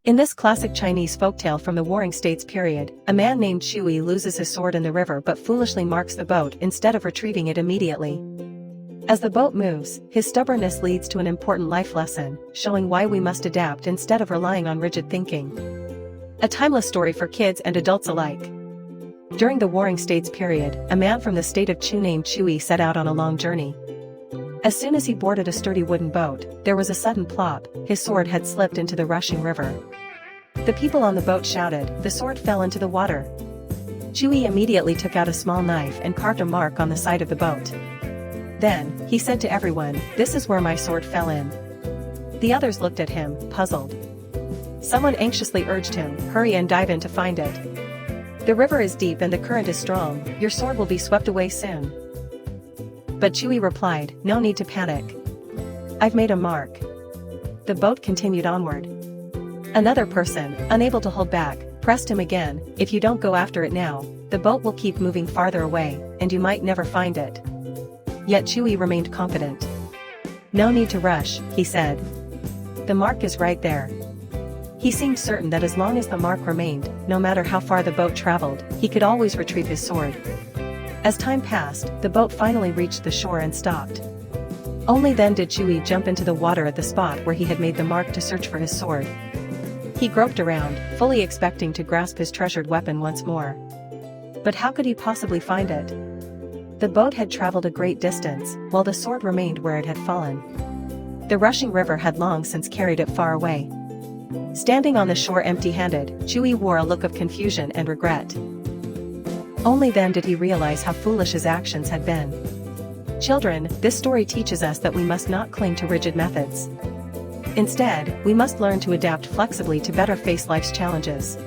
In this classic Chinese folktale from the Warring States period, a man named Chu Yi loses his sword in the river but foolishly marks the boat instead of retrieving it immediately. As the boat moves, his stubbornness leads to an important life lesson, showing why we must adapt instead of relying on rigid thinking. A timeless story for kids and adults alike. During the Warring States period, a man from the state of Chu named Chu Yi set out on a long journey. As soon as he boarded a sturdy wooden boat, there was a sudden plop. His sword had slipped into the rushing river. The people on the boat shouted, the sword fell into the water. Chu Yi immediately took out a small knife and carved a mark on the side of the boat. Then, he said to everyone, this is where my sword fell in. The others looked at him, puzzled. Someone anxiously urged him, hurry and dive in to find it. The river is deep and the current is strong, your sword will be swept away soon. But Chu Yi replied, no need to panic. I've made a mark. The boat continued onward. Another person, unable to hold back, pressed him again, if you don't go after it now, the boat will keep moving farther away, and you might never find it. Yet Chu Yi remained confident. No need to rush, he said. The mark is right there. He seemed certain that as long as the mark remained, no matter how far the boat traveled, he could always retrieve his sword. As time passed, the boat finally reached the shore and stopped. Only then did Chu Yi jump into the water at the spot where he had made the mark to search for his sword. He groped around, fully expecting to grasp his treasured weapon once more. But how could he possibly find it? The boat had traveled a great distance, while the sword remained where it had fallen. The rushing river had long since carried it far away. Standing on the shore empty-handed, Chu Yi wore a look of confusion and regret. Only then did he realize how foolish his actions had been. Children, this story teaches us that we must not cling to rigid methods. Instead, we must learn to adapt flexibly to better face life's challenges.